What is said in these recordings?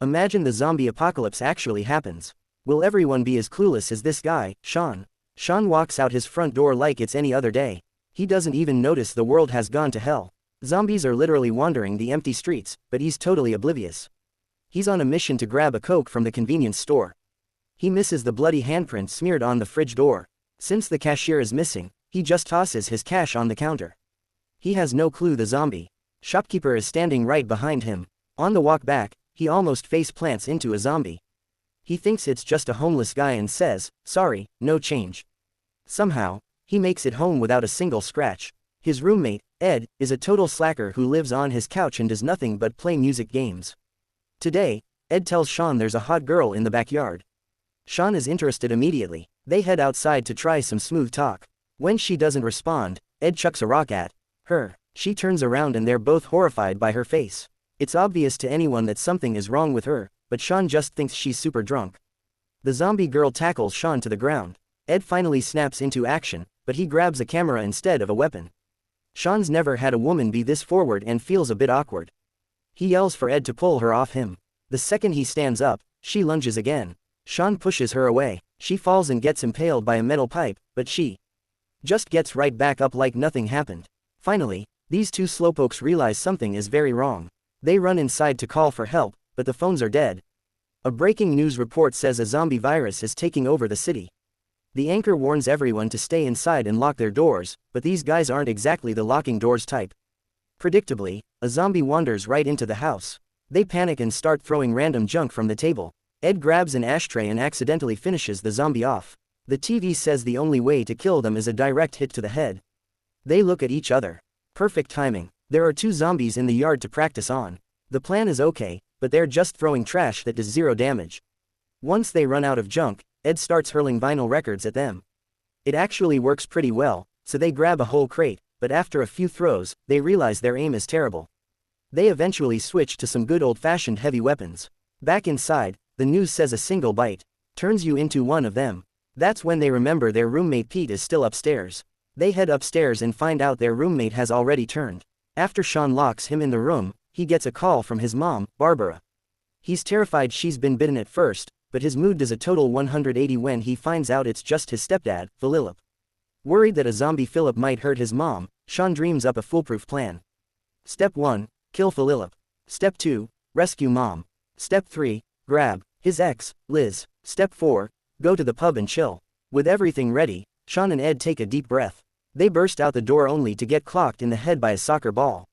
Imagine the zombie apocalypse actually happens. Will everyone be as clueless as this guy, Sean? Sean walks out his front door like it's any other day. He doesn't even notice the world has gone to hell. Zombies are literally wandering the empty streets, but he's totally oblivious. He's on a mission to grab a Coke from the convenience store. He misses the bloody handprint smeared on the fridge door. Since the cashier is missing, he just tosses his cash on the counter. He has no clue the zombie shopkeeper is standing right behind him. On the walk back, he almost face plants into a zombie. He thinks it's just a homeless guy and says, "Sorry, no change." Somehow, he makes it home without a single scratch. His roommate, Ed, is a total slacker who lives on his couch and does nothing but play music games. Today, Ed tells Sean there's a hot girl in the backyard. Sean is interested immediately. They head outside to try some smooth talk. When she doesn't respond, Ed chucks a rock at her. She turns around and they're both horrified by her face. It's obvious to anyone that something is wrong with her, but Sean just thinks she's super drunk. The zombie girl tackles Sean to the ground. Ed finally snaps into action, but he grabs a camera instead of a weapon. Sean's never had a woman be this forward and feels a bit awkward. He yells for Ed to pull her off him. The second he stands up, she lunges again. Sean pushes her away. She falls and gets impaled by a metal pipe, but she just gets right back up like nothing happened. Finally, these two slowpokes realize something is very wrong. They run inside to call for help, but the phones are dead. A breaking news report says a zombie virus is taking over the city. The anchor warns everyone to stay inside and lock their doors, but these guys aren't exactly the locking doors type. Predictably, a zombie wanders right into the house. They panic and start throwing random junk from the table. Ed grabs an ashtray and accidentally finishes the zombie off. The TV says the only way to kill them is a direct hit to the head. They look at each other. Perfect timing. There are two zombies in the yard to practice on. The plan is okay, but they're just throwing trash that does zero damage. Once they run out of junk, Ed starts hurling vinyl records at them. It actually works pretty well, so they grab a whole crate, but after a few throws, they realize their aim is terrible. They eventually switch to some good old-fashioned heavy weapons. Back inside, the news says a single bite turns you into one of them. That's when they remember their roommate Pete is still upstairs. They head upstairs and find out their roommate has already turned. After Sean locks him in the room, he gets a call from his mom, Barbara. He's terrified she's been bitten at first, but his mood does a total 180 when he finds out it's just his stepdad, Philip. Worried that a zombie Philip might hurt his mom, Sean dreams up a foolproof plan. Step 1, kill Philip. Step 2, rescue mom. Step 3, grab his ex, Liz. Step 4, go to the pub and chill. With everything ready, Sean and Ed take a deep breath. They burst out the door only to get clocked in the head by a soccer ball.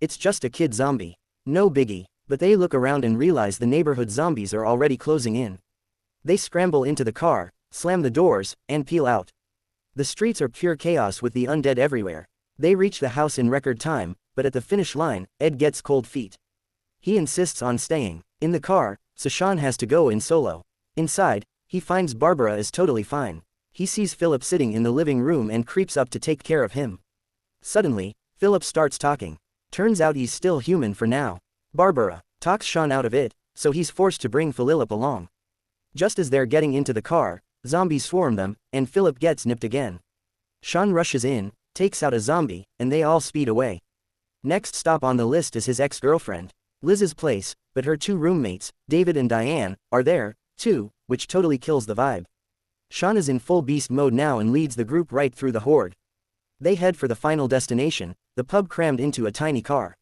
It's just a kid zombie. No biggie, but they look around and realize the neighborhood zombies are already closing in. They scramble into the car, slam the doors, and peel out. The streets are pure chaos with the undead everywhere. They reach the house in record time, but at the finish line, Ed gets cold feet. He insists on staying in the car, so Sean has to go in solo. Inside, he finds Barbara is totally fine. He sees Philip sitting in the living room and creeps up to take care of him. Suddenly, Philip starts talking. Turns out he's still human for now. Barbara talks Sean out of it, so he's forced to bring Philip along. Just as they're getting into the car, zombies swarm them, and Philip gets nipped again. Sean rushes in, takes out a zombie, and they all speed away. Next stop on the list is his ex-girlfriend, Liz's place, but her two roommates, David and Diane, are there, too, which totally kills the vibe. Sean is in full beast mode now and leads the group right through the horde. They head for the final destination, the pub crammed into a tiny car.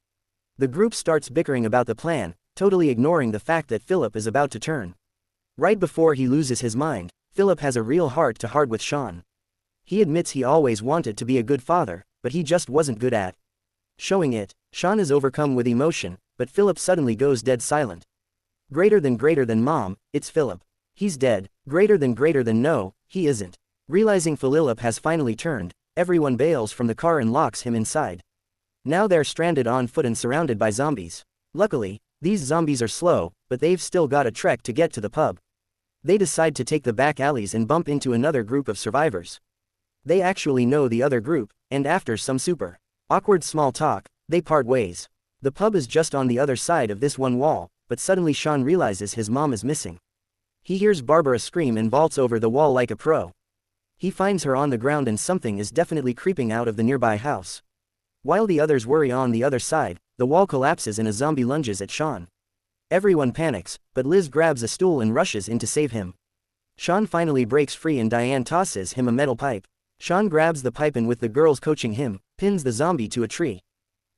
The group starts bickering about the plan, totally ignoring the fact that Philip is about to turn. Right before he loses his mind, Philip has a real heart-to-heart with Sean. He admits he always wanted to be a good father, but he just wasn't good at showing it. Sean is overcome with emotion, but Philip suddenly goes dead silent. Greater than mom, it's Philip. He's dead. Greater than no, he isn't. Realizing Philip has finally turned, everyone bails from the car and locks him inside. Now they're stranded on foot and surrounded by zombies. Luckily, these zombies are slow, but they've still got a trek to get to the pub. They decide to take the back alleys and bump into another group of survivors. They actually know the other group, and after some super awkward small talk, they part ways. The pub is just on the other side of this one wall, but suddenly Sean realizes his mom is missing. He hears Barbara scream and vaults over the wall like a pro. He finds her on the ground and something is definitely creeping out of the nearby house. While the others worry on the other side, the wall collapses and a zombie lunges at Sean. Everyone panics, but Liz grabs a stool and rushes in to save him. Sean finally breaks free and Diane tosses him a metal pipe. Sean grabs the pipe and with the girls coaching him, pins the zombie to a tree.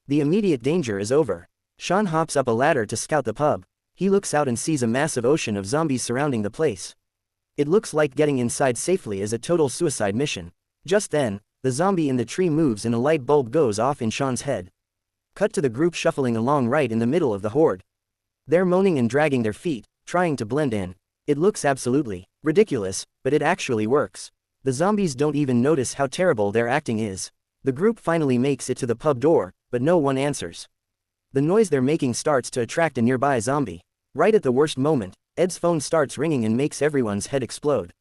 The immediate danger is over. Sean hops up a ladder to scout the pub. He looks out and sees a massive ocean of zombies surrounding the place. It looks like getting inside safely is a total suicide mission. Just then, the zombie in the tree moves and a light bulb goes off in Sean's head. Cut to the group shuffling along right in the middle of the horde. They're moaning and dragging their feet, trying to blend in. It looks absolutely ridiculous, but it actually works. The zombies don't even notice how terrible their acting is. The group finally makes it to the pub door, but no one answers. The noise they're making starts to attract a nearby zombie. Right at the worst moment, Ed's phone starts ringing and makes everyone's head explode.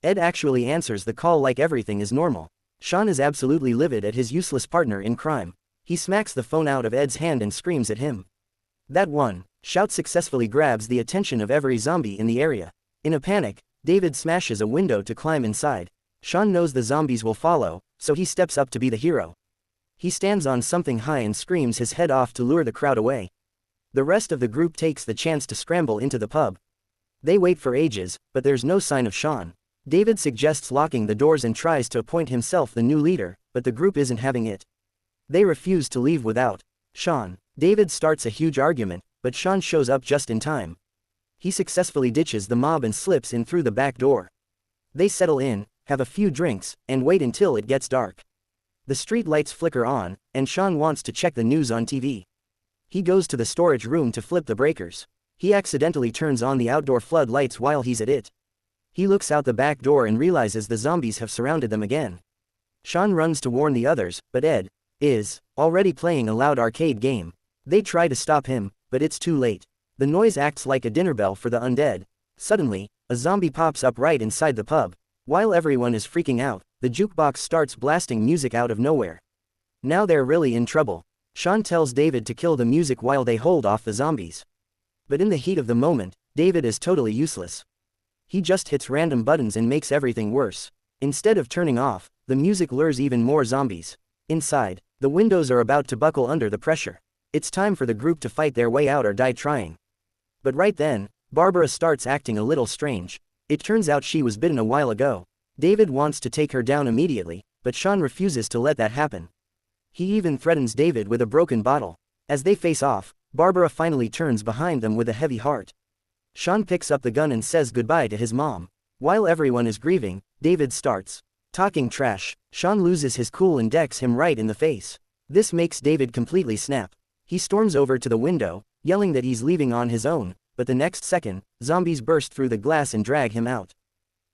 Ed actually answers the call like everything is normal. Sean is absolutely livid at his useless partner in crime. He smacks the phone out of Ed's hand and screams at him. That one shout successfully grabs the attention of every zombie in the area. In a panic, David smashes a window to climb inside. Sean knows the zombies will follow, so he steps up to be the hero. He stands on something high and screams his head off to lure the crowd away. The rest of the group takes the chance to scramble into the pub. They wait for ages, but there's no sign of Sean. David suggests locking the doors and tries to appoint himself the new leader, but the group isn't having it. They refuse to leave without Sean. David starts a huge argument, but Sean shows up just in time. He successfully ditches the mob and slips in through the back door. They settle in, have a few drinks, and wait until it gets dark. The street lights flicker on, and Sean wants to check the news on TV. He goes to the storage room to flip the breakers. He accidentally turns on the outdoor floodlights while he's at it. He looks out the back door and realizes the zombies have surrounded them again. Sean runs to warn the others, but Ed is already playing a loud arcade game. They try to stop him, but it's too late. The noise acts like a dinner bell for the undead. Suddenly, a zombie pops up right inside the pub. While everyone is freaking out, the jukebox starts blasting music out of nowhere. Now they're really in trouble. Sean tells David to kill the music while they hold off the zombies. But in the heat of the moment, David is totally useless. He just hits random buttons and makes everything worse. Instead of turning off, the music lures even more zombies. Inside, the windows are about to buckle under the pressure. It's time for the group to fight their way out or die trying. But right then, Barbara starts acting a little strange. It turns out she was bitten a while ago. David wants to take her down immediately, but Sean refuses to let that happen. He even threatens David with a broken bottle. As they face off, Barbara finally turns behind them with a heavy heart. Sean picks up the gun and says goodbye to his mom. While everyone is grieving, David starts talking trash. Sean loses his cool and decks him right in the face. This makes David completely snap. He storms over to the window, yelling that he's leaving on his own, but the next second, zombies burst through the glass and drag him out.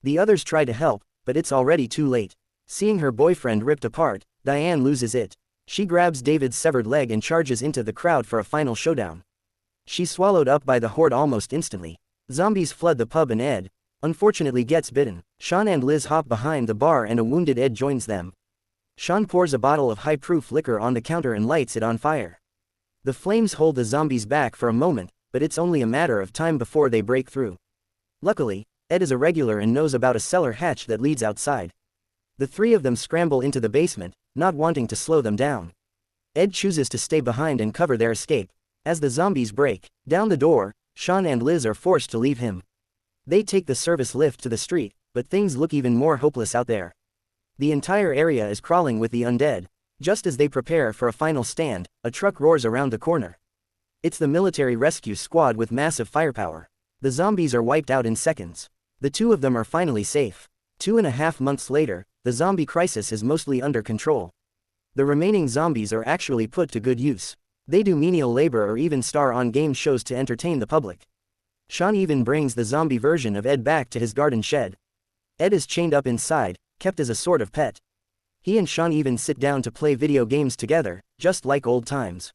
The others try to help, but it's already too late. Seeing her boyfriend ripped apart, Diane loses it. She grabs David's severed leg and charges into the crowd for a final showdown. She's swallowed up by the horde almost instantly. Zombies flood the pub and Ed, unfortunately, gets bitten. Sean and Liz hop behind the bar and a wounded Ed joins them. Sean pours a bottle of high-proof liquor on the counter and lights it on fire. The flames hold the zombies back for a moment, but it's only a matter of time before they break through. Luckily, Ed is a regular and knows about a cellar hatch that leads outside. The three of them scramble into the basement, not wanting to slow them down. Ed chooses to stay behind and cover their escape. As the zombies break down the door, Sean and Liz are forced to leave him. They take the service lift to the street, but things look even more hopeless out there. The entire area is crawling with the undead. Just as they prepare for a final stand, a truck roars around the corner. It's the military rescue squad with massive firepower. The zombies are wiped out in seconds. The two of them are finally safe. 2.5 months later, the zombie crisis is mostly under control. The remaining zombies are actually put to good use. They do menial labor or even star on game shows to entertain the public. Sean even brings the zombie version of Ed back to his garden shed. Ed is chained up inside, kept as a sort of pet. He and Sean even sit down to play video games together, just like old times.